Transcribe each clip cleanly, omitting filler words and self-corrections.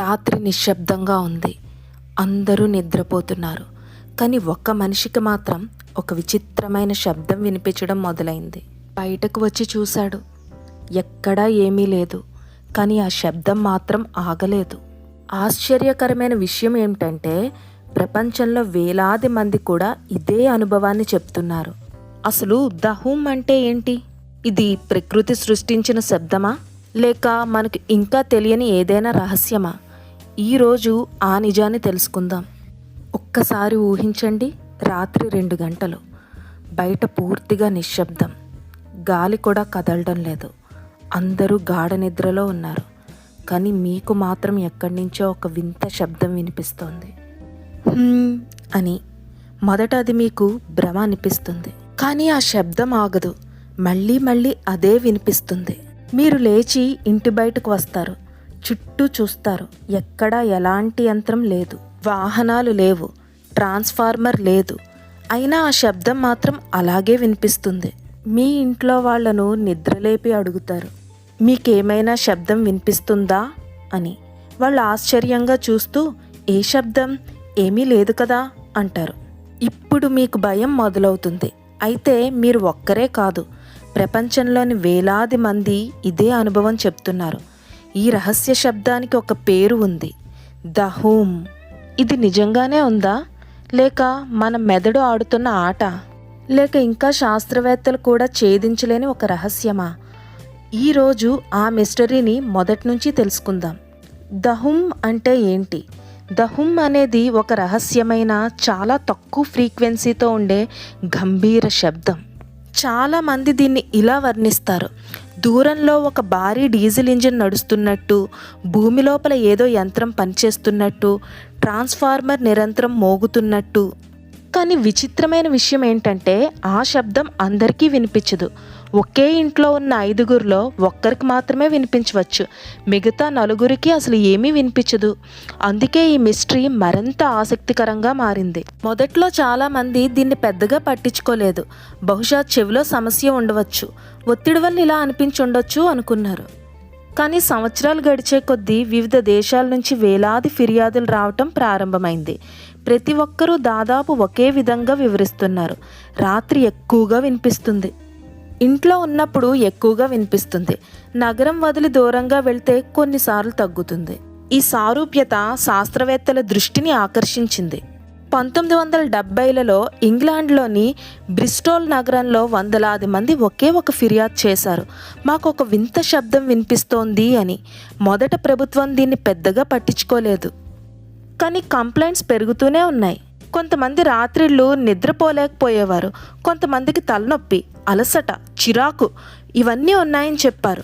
రాత్రి నిశ్శబ్దంగా ఉంది. అందరూ నిద్రపోతున్నారు. కానీ ఒక్క మనిషికి మాత్రం ఒక విచిత్రమైన శబ్దం వినిపించడం మొదలైంది. బయటకు వచ్చి చూశాడు. ఎక్కడా ఏమీ లేదు. కానీ ఆ శబ్దం మాత్రం ఆగలేదు. ఆశ్చర్యకరమైన విషయం ఏమిటంటే ప్రపంచంలో వేలాది మంది కూడా ఇదే అనుభవాన్ని చెప్తున్నారు. అసలు ద హూమ్ అంటే ఏంటి? ఇది ప్రకృతి సృష్టించిన శబ్దమా, లేక మనకు ఇంకా తెలియని ఏదైనా రహస్యమా? ఈరోజు ఆ నిజాన్ని తెలుసుకుందాం. ఒక్కసారి ఊహించండి, రాత్రి 2 గంటలు, బయట పూర్తిగా నిశ్శబ్దం, గాలి కూడా కదలడం లేదు, అందరూ గాఢ నిద్రలో ఉన్నారు. కానీ మీకు మాత్రం ఎక్కడి నుంచో ఒక వింత శబ్దం వినిపిస్తోంది. అని మొదట అది మీకు భ్రమ అనిపిస్తుంది. కానీ ఆ శబ్దం ఆగదు. మళ్ళీ మళ్ళీ అదే వినిపిస్తుంది. మీరు లేచి ఇంటి బయటకు వస్తారు. చుట్టూ చూస్తారు. ఎక్కడా ఎలాంటి యంత్రం లేదు, వాహనాలు లేవు, ట్రాన్స్ఫార్మర్ లేదు. అయినా ఆ శబ్దం మాత్రం అలాగే వినిపిస్తుంది. మీ ఇంట్లో వాళ్లను నిద్రలేపి అడుగుతారు, మీకేమైనా శబ్దం వినిపిస్తుందా అని. వాళ్ళు ఆశ్చర్యంగా చూస్తూ, ఏ శబ్దం, ఏమీ లేదు కదా అంటారు. ఇప్పుడు మీకు భయం మొదలవుతుంది. అయితే మీరు ఒక్కరే కాదు, ప్రపంచంలోని వేలాది మంది ఇదే అనుభవం చెప్తున్నారు. ఈ రహస్య శబ్దానికి ఒక పేరు ఉంది, ద హూమ్. ఇది నిజంగానే ఉందా, లేక మన మెదడు ఆడుతున్న ఆట, లేక ఇంకా శాస్త్రవేత్తలు కూడా ఛేదించలేని ఒక రహస్యమా? ఈరోజు ఆ మిస్టరీని మొదటి నుంచి తెలుసుకుందాం. ద హూమ్ అంటే ఏంటి? ద హూమ్ అనేది ఒక రహస్యమైన, చాలా తక్కువ ఫ్రీక్వెన్సీతో ఉండే గంభీర శబ్దం. చాలామంది దీన్ని ఇలా వర్ణిస్తారు: దూరంలో ఒక భారీ డీజిల్ ఇంజిన్ నడుస్తున్నట్టు, భూమి లోపల ఏదో యంత్రం పనిచేస్తున్నట్టు, ట్రాన్స్ఫార్మర్ నిరంతరం మోగుతున్నట్టు. కానీ విచిత్రమైన విషయం ఏంటంటే ఆ శబ్దం అందరికీ వినిపించదు. ఒకే ఇంట్లో ఉన్న 5గురిలో ఒక్కరికి మాత్రమే వినిపించవచ్చు. మిగతా 4గురికి అసలు ఏమీ వినిపించదు. అందుకే ఈ మిస్టరీ మరింత ఆసక్తికరంగా మారింది. మొదట్లో చాలామంది దీన్ని పెద్దగా పట్టించుకోలేదు. బహుశా చెవిలో సమస్య ఉండవచ్చు, ఒత్తిడి వల్ల ఇలా అనిపించి ఉండొచ్చు అనుకున్నారు. కానీ సంవత్సరాలు గడిచే కొద్దీ వివిధ దేశాల నుంచి వేలాది ఫిర్యాదులు రావటం ప్రారంభమైంది. ప్రతి ఒక్కరూ దాదాపు ఒకే విధంగా వివరిస్తున్నారు. రాత్రి ఎక్కువగా వినిపిస్తుంది, ఇంట్లో ఉన్నప్పుడు ఎక్కువగా వినిపిస్తుంది, నగరం వదిలి దూరంగా వెళ్తే కొన్నిసార్లు తగ్గుతుంది. ఈ సారూప్యత శాస్త్రవేత్తల దృష్టిని ఆకర్షించింది. 1970లలో ఇంగ్లాండ్లోని బ్రిస్టోల్ నగరంలో వందలాది మంది ఒకే ఒక ఫిర్యాదు చేశారు, మాకు ఒక వింత శబ్దం వినిపిస్తోంది అని. మొదట ప్రభుత్వం దీన్ని పెద్దగా పట్టించుకోలేదు. కానీ కంప్లైంట్స్ పెరుగుతూనే ఉన్నాయి. కొంతమంది రాత్రిళ్ళు నిద్రపోలేకపోయేవారు, కొంతమందికి తలనొప్పి, అలసట, చిరాకు ఇవన్నీ ఉన్నాయని చెప్పారు.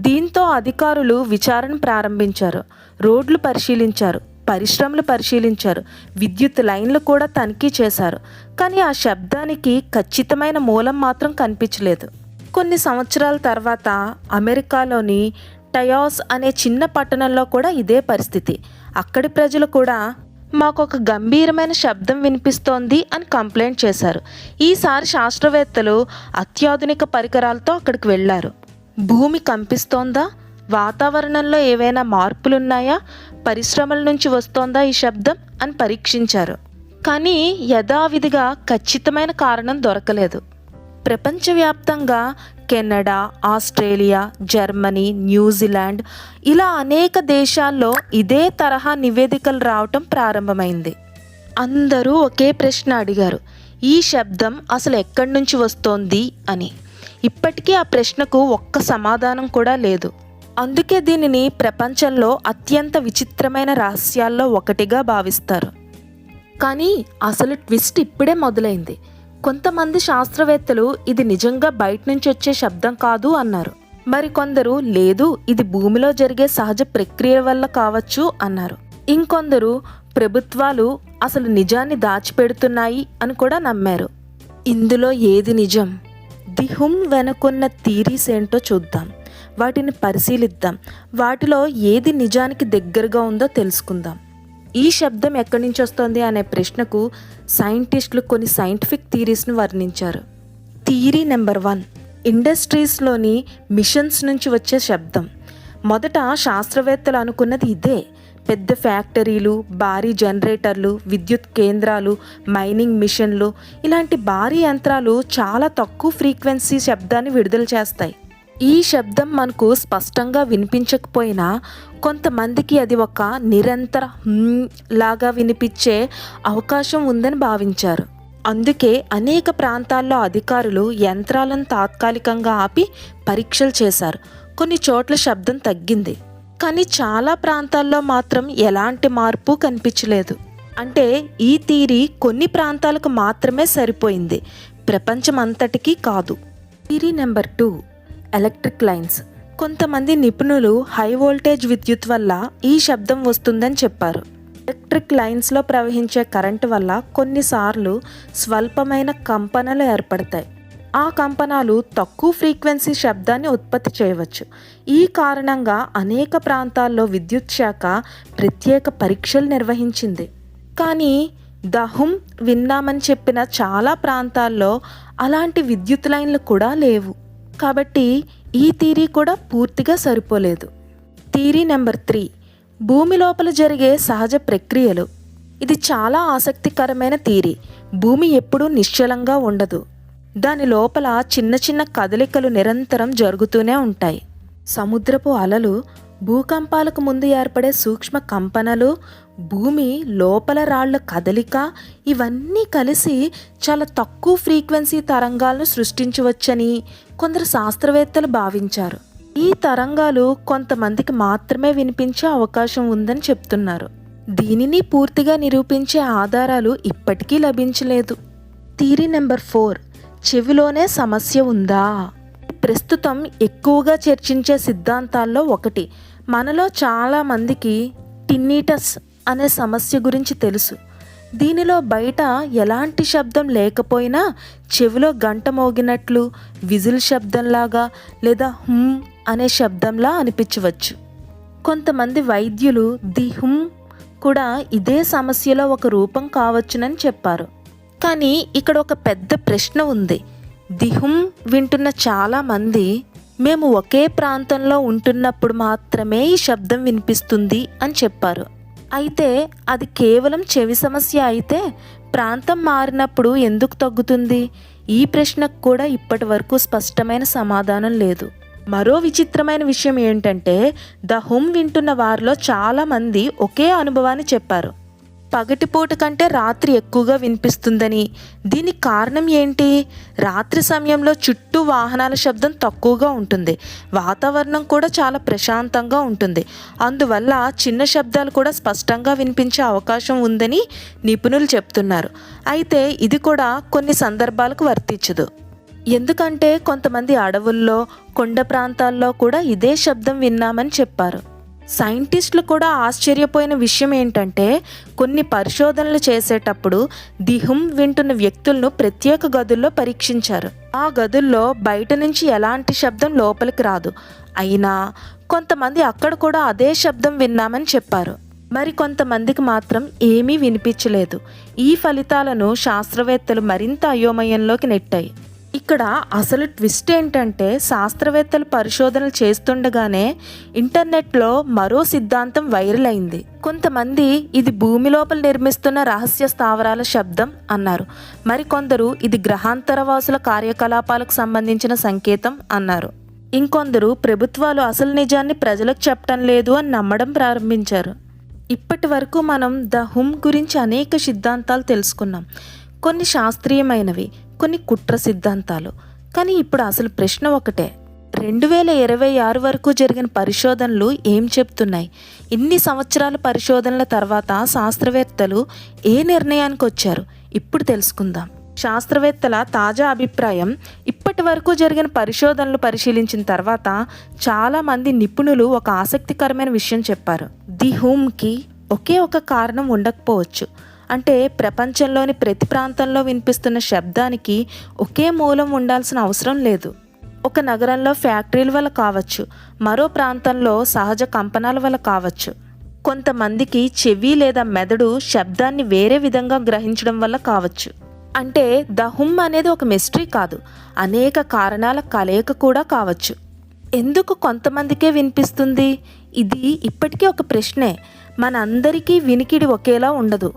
దీంతో అధికారులు విచారణ ప్రారంభించారు. రోడ్లు పరిశీలించారు, పరిశ్రమలు పరిశీలించారు, విద్యుత్ లైన్లు కూడా తనిఖీ చేశారు. కానీ ఆ శబ్దానికి ఖచ్చితమైన మూలం మాత్రం కనిపించలేదు. కొన్ని సంవత్సరాల తర్వాత అమెరికాలోని టయాస్ అనే చిన్న పట్టణంలో కూడా ఇదే పరిస్థితి. అక్కడి ప్రజలు కూడా మాకు ఒక గంభీరమైన శబ్దం వినిపిస్తోంది అని కంప్లైంట్ చేశారు. ఈసారి శాస్త్రవేత్తలు అత్యాధునిక పరికరాలతో అక్కడికి వెళ్ళారు. భూమి కంపిస్తోందా, వాతావరణంలో ఏవైనా మార్పులున్నాయా, పరిశ్రమల నుంచి వస్తోందా ఈ శబ్దం అని పరీక్షించారు. కానీ యథావిధిగా ఖచ్చితమైన కారణం దొరకలేదు. ప్రపంచవ్యాప్తంగా కెనడా, ఆస్ట్రేలియా, జర్మనీ, న్యూజిలాండ్ ఇలా అనేక దేశాల్లో ఇదే తరహా నివేదికలు రావటం ప్రారంభమైంది. అందరూ ఒకే ప్రశ్న అడిగారు, ఈ శబ్దం అసలు ఎక్కడి నుంచి వస్తోంది అని. ఇప్పటికీ ఆ ప్రశ్నకు ఒక్క సమాధానం కూడా లేదు. అందుకే దీనిని ప్రపంచంలో అత్యంత విచిత్రమైన రహస్యాల్లో ఒకటిగా భావిస్తారు. కానీ అసలు ట్విస్ట్ ఇప్పుడే మొదలైంది. కొంతమంది శాస్త్రవేత్తలు ఇది నిజంగా బయట నుంచి వచ్చే శబ్దం కాదు అన్నారు. మరికొందరు లేదు, ఇది భూమిలో జరిగే సహజ ప్రక్రియ వల్ల కావచ్చు అన్నారు. ఇంకొందరు ప్రభుత్వాలు అసలు నిజాన్ని దాచిపెడుతున్నాయి అని కూడా నమ్మారు. ఇందులో ఏది నిజం? ది హూమ్ వెనుకున్న థీరీస్ ఏంటో చూద్దాం, వాటిని పరిశీలిద్దాం, వాటిలో ఏది నిజానికి దగ్గరగా ఉందో తెలుసుకుందాం. ఈ శబ్దం ఎక్కడి నుంచి వస్తుంది అనే ప్రశ్నకు సైంటిస్టులు కొన్ని సైంటిఫిక్ థీరీస్ను వర్ణించారు. థియరీ నెంబర్ 1, ఇండస్ట్రీస్లోని మిషన్స్ నుంచి వచ్చే శబ్దం. మొదట శాస్త్రవేత్తలు అనుకున్నది ఇదే. పెద్ద ఫ్యాక్టరీలు, భారీ జనరేటర్లు, విద్యుత్ కేంద్రాలు, మైనింగ్ మిషన్లు ఇలాంటి భారీ యంత్రాలు చాలా తక్కువ ఫ్రీక్వెన్సీ శబ్దాన్ని విడుదల చేస్తాయి. ఈ శబ్దం మనకు స్పష్టంగా వినిపించకపోయినా కొంతమందికి అది ఒక నిరంతర లాగా వినిపించే అవకాశం ఉందని భావించారు. అందుకే అనేక ప్రాంతాల్లో అధికారులు యంత్రాలను తాత్కాలికంగా ఆపి పరీక్షలు చేశారు. కొన్ని చోట్ల శబ్దం తగ్గింది, కానీ చాలా ప్రాంతాల్లో మాత్రం ఎలాంటి మార్పు కనిపించలేదు. అంటే ఈ థియరీ కొన్ని ప్రాంతాలకు మాత్రమే సరిపోయింది, ప్రపంచమంతటికీ కాదు. Theory number 2, electric lines. కొంతమంది నిపుణులు హై వోల్టేజ్ విద్యుత్ వల్ల ఈ శబ్దం వస్తుందని చెప్పారు. ఎలక్ట్రిక్ లైన్స్లో ప్రవహించే కరెంటు వల్ల కొన్నిసార్లు స్వల్పమైన కంపనలు ఏర్పడతాయి. ఆ కంపనాలు తక్కువ ఫ్రీక్వెన్సీ శబ్దాన్ని ఉత్పత్తి చేయవచ్చు. ఈ కారణంగా అనేక ప్రాంతాల్లో విద్యుత్ శాఖ ప్రత్యేక పరీక్షలు నిర్వహించింది. కానీ దహుమ్ విన్నామని చెప్పిన చాలా ప్రాంతాల్లో అలాంటి విద్యుత్ లైన్లు కూడా లేవు. కాబట్టి ఈ థియరీ కూడా పూర్తిగా సరిపోలేదు. థియరీ నెంబర్ 3, భూమి లోపల జరిగే సహజ ప్రక్రియలు. ఇది చాలా ఆసక్తికరమైన థియరీ. భూమి ఎప్పుడూ నిశ్చలంగా ఉండదు. దాని లోపల చిన్న చిన్న కదలికలు నిరంతరం జరుగుతూనే ఉంటాయి. సముద్రపు అలలు, భూకంపాలకు ముందు ఏర్పడే సూక్ష్మ కంపనలు, భూమి లోపల రాళ్ల కదలిక ఇవన్నీ కలిసి చాలా తక్కువ ఫ్రీక్వెన్సీ తరంగాలను సృష్టించవచ్చని కొందరు శాస్త్రవేత్తలు భావించారు. ఈ తరంగాలు కొంతమందికి మాత్రమే వినిపించే అవకాశం ఉందని చెప్తున్నారు. దీనిని పూర్తిగా నిరూపించే ఆధారాలు ఇప్పటికీ లభించలేదు. థియరీ నెంబర్ 4, చెవిలోనే సమస్య ఉందా? ప్రస్తుతం ఎక్కువగా చర్చించే సిద్ధాంతాల్లో ఒకటి. మనలో చాలామందికి టిన్నిటస్ అనే సమస్య గురించి తెలుసు. దీనిలో బయట ఎలాంటి శబ్దం లేకపోయినా చెవిలో గంట మోగినట్లు, విజిల్ శబ్దంలాగా లేదా అనే శబ్దంలా అనిపించవచ్చు. కొంతమంది వైద్యులు ది కూడా ఇదే సమస్యలో ఒక రూపం కావచ్చునని చెప్పారు. కానీ ఇక్కడ ఒక పెద్ద ప్రశ్న ఉంది. ది వింటున్న చాలామంది మేము ఒకే ప్రాంతంలో ఉంటున్నప్పుడు మాత్రమే ఈ శబ్దం వినిపిస్తుంది అని చెప్పారు. అయితే అది కేవలం చెవి సమస్య అయితే ప్రాంతం మారినప్పుడు ఎందుకు తగ్గుతుంది? ఈ ప్రశ్నకు కూడా ఇప్పటి వరకు స్పష్టమైన సమాధానం లేదు. మరో విచిత్రమైన విషయం ఏంటంటే వింటున్న వారిలో చాలామంది ఒకే అనుభవాన్ని చెప్పారు. పగటిపూట కంటే రాత్రి ఎక్కువగా వినిపిస్తుందని. దీనికి కారణం ఏంటి? రాత్రి సమయంలో చుట్టూ వాహనాల శబ్దం తక్కువగా ఉంటుంది, వాతావరణం కూడా చాలా ప్రశాంతంగా ఉంటుంది. అందువల్ల చిన్న శబ్దాలు కూడా స్పష్టంగా వినిపించే అవకాశం ఉందని నిపుణులు చెప్తున్నారు. అయితే ఇది కూడా కొన్ని సందర్భాలకు వర్తించదు. ఎందుకంటే కొంతమంది అడవుల్లో, కొండ ప్రాంతాల్లో కూడా ఇదే శబ్దం విన్నామని చెప్పారు. సైంటిస్టులు కూడా ఆశ్చర్యపోయిన విషయం ఏంటంటే కొన్ని పరిశోధనలు చేసేటప్పుడు ది వింటున్న వ్యక్తులను ప్రత్యేక గదుల్లో పరీక్షించారు. ఆ గదుల్లో బయట నుంచి ఎలాంటి శబ్దం లోపలికి రాదు. అయినా కొంతమంది అక్కడ కూడా అదే శబ్దం విన్నామని చెప్పారు. మరి కొంతమందికి మాత్రం ఏమీ వినిపించలేదు. ఈ ఫలితాలను శాస్త్రవేత్తలు మరింత అయోమయంలోకి నెట్టాయి. ఇక్కడ అసలు ట్విస్ట్ ఏంటంటే శాస్త్రవేత్తలు పరిశోధనలు చేస్తుండగానే ఇంటర్నెట్లో మరో సిద్ధాంతం వైరల్ అయింది. కొంతమంది ఇది భూమి లోపల నిర్మిస్తున్న రహస్య స్థావరాల శబ్దం అన్నారు. మరికొందరు ఇది గ్రహాంతరవాసుల కార్యకలాపాలకు సంబంధించిన సంకేతం అన్నారు. ఇంకొందరు ప్రభుత్వాలు అసలు నిజాన్ని ప్రజలకు చెప్పటం లేదు అని నమ్మడం ప్రారంభించారు. ఇప్పటి వరకు మనం ద గురించి అనేక సిద్ధాంతాలు తెలుసుకున్నాం. కొన్ని శాస్త్రీయమైనవి, కొన్ని కుట్ర సిద్ధాంతాలు. కానీ ఇప్పుడు అసలు ప్రశ్న ఒకటే. 2026 వరకు జరిగిన పరిశోధనలు ఏం చెప్తున్నాయి? ఇన్ని సంవత్సరాల పరిశోధనల తర్వాత శాస్త్రవేత్తలు ఏ నిర్ణయానికి వచ్చారు? ఇప్పుడు తెలుసుకుందాం. శాస్త్రవేత్తల తాజా అభిప్రాయం. ఇప్పటి వరకు జరిగిన పరిశోధనలు పరిశీలించిన తర్వాత చాలామంది నిపుణులు ఒక ఆసక్తికరమైన విషయం చెప్పారు. ది కి ఒకే ఒక కారణం ఉండకపోవచ్చు. అంటే ప్రపంచంలోని ప్రతి ప్రాంతంలో వినిపిస్తున్న శబ్దానికి ఒకే మూలం ఉండాల్సిన అవసరం లేదు. ఒక నగరంలో ఫ్యాక్టరీల వల్ల కావచ్చు, మరో ప్రాంతంలో సహజ కంపనాల వల్ల కావచ్చు. కొంతమందికి చెవి లేదా మెదడు శబ్దాన్ని వేరే విధంగా గ్రహించడం వల్ల కావచ్చు. అంటే ద అనేది ఒక మిస్టరీ కాదు, అనేక కారణాల కలయిక కూడా కావచ్చు. ఎందుకు కొంతమందికే వినిపిస్తుంది? ఇది ఇప్పటికీ ఒక ప్రశ్నే. మనందరికీ వినికిడి ఒకేలా ఉండదు.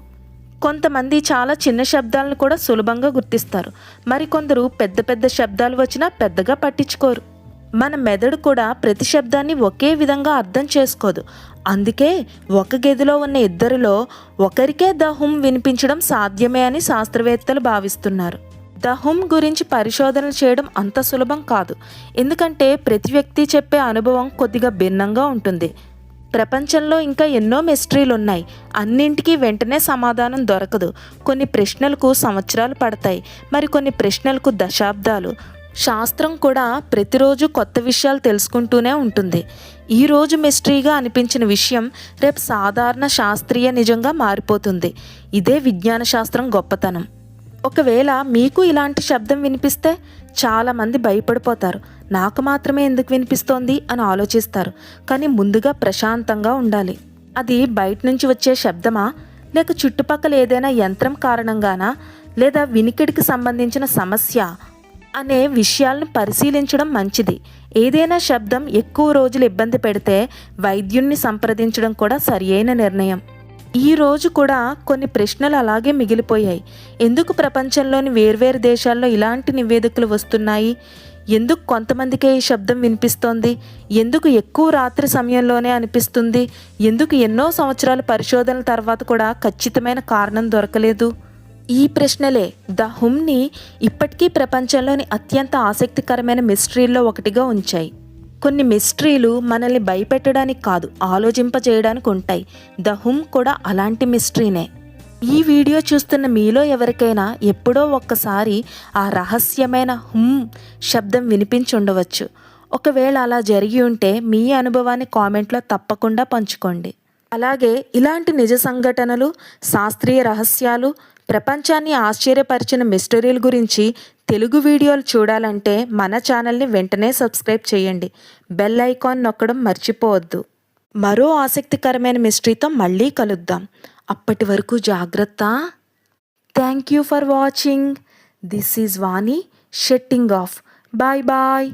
కొంతమంది చాలా చిన్న శబ్దాలను కూడా సులభంగా గుర్తిస్తారు. మరికొందరు పెద్ద పెద్ద శబ్దాలు వచ్చినా పెద్దగా పట్టించుకోరు. మన మెదడు కూడా ప్రతి శబ్దాన్ని ఒకే విధంగా అర్థం చేసుకోదు. అందుకే ఒక గదిలో ఉన్న ఇద్దరిలో ఒకరికే ద హుమ్ వినిపించడం సాధ్యమే అని శాస్త్రవేత్తలు భావిస్తున్నారు. ద హుమ్ గురించి పరిశోధనలు చేయడం అంత సులభం కాదు. ఎందుకంటే ప్రతి వ్యక్తి చెప్పే అనుభవం కొద్దిగా భిన్నంగా ఉంటుంది. ప్రపంచంలో ఇంకా ఎన్నో మిస్టరీలు ఉన్నాయి. అన్నింటికీ వెంటనే సమాధానం దొరకదు. కొన్ని ప్రశ్నలకు సంవత్సరాలు పడతాయి, మరికొన్ని ప్రశ్నలకు దశాబ్దాలు. శాస్త్రం కూడా ప్రతిరోజు కొత్త విషయాలు తెలుసుకుంటూనే ఉంటుంది. ఈరోజు మిస్టరీగా అనిపించిన విషయం రేపు సాధారణ శాస్త్రీయ నిజంగా మారిపోతుంది. ఇదే విజ్ఞాన శాస్త్రం గొప్పతనం. ఒకవేళ మీకు ఇలాంటి శబ్దం వినిపిస్తే చాలామంది భయపడిపోతారు. నాకు మాత్రమే ఎందుకు వినిపిస్తోంది అని ఆలోచిస్తారు. కానీ ముందుగా ప్రశాంతంగా ఉండాలి. అది బయట నుంచి వచ్చే శబ్దమా, లేక చుట్టుపక్కల ఏదైనా యంత్రం కారణంగానా, లేదా వినికిడికి సంబంధించిన సమస్య అనే విషయాలను పరిశీలించడం మంచిది. ఏదైనా శబ్దం ఎక్కువ రోజులు ఇబ్బంది పెడితే వైద్యుణ్ణి సంప్రదించడం కూడా సరియైన నిర్ణయం. ఈ రోజు కూడా కొన్ని ప్రశ్నలు అలాగే మిగిలిపోయాయి. ఎందుకు ప్రపంచంలోని వేర్వేరు దేశాల్లో ఇలాంటి నివేదికలు వస్తున్నాయి? ఎందుకు కొంతమందికే ఈ శబ్దం వినిపిస్తోంది? ఎందుకు ఎక్కువ రాత్రి సమయంలోనే అనిపిస్తుంది? ఎందుకు ఎన్నో సంవత్సరాల పరిశోధనల తర్వాత కూడా ఖచ్చితమైన కారణం దొరకలేదు? ఈ ప్రశ్నలే ద హుమ్ని ఇప్పటికీ ప్రపంచంలోని అత్యంత ఆసక్తికరమైన మిస్టరీల్లో ఒకటిగా ఉంచాయి. కొన్ని మిస్టరీలు మనల్ని భయపెట్టడానికి కాదు, ఆలోచింపజేయడానికి ఉంటాయి. ద హుమ్ కూడా అలాంటి మిస్టరీనే. ఈ వీడియో చూస్తున్న మీలో ఎవరికైనా ఎప్పుడో ఒక్కసారి ఆ రహస్యమైన హుమ్ శబ్దం వినిపించి ఉండవచ్చు. ఒకవేళ అలా జరిగి ఉంటే మీ అనుభవాన్ని కామెంట్లో తప్పకుండా పంచుకోండి. అలాగే ఇలాంటి నిజ సంఘటనలు, శాస్త్రీయ రహస్యాలు, ప్రపంచాన్ని ఆశ్చర్యపరిచిన మిస్టరీల గురించి తెలుగు వీడియోలు చూడాలంటే మన ఛానల్ని వెంటనే సబ్స్క్రైబ్ చేయండి. బెల్ ఐకాన్ నొక్కడం మర్చిపోవద్దు. మరో ఆసక్తికరమైన మిస్టరీతో మళ్ళీ కలుద్దాం. అప్పటి వరకు జాగ్రత్త. Thank you for watching. This is Vani signing off. Bye bye.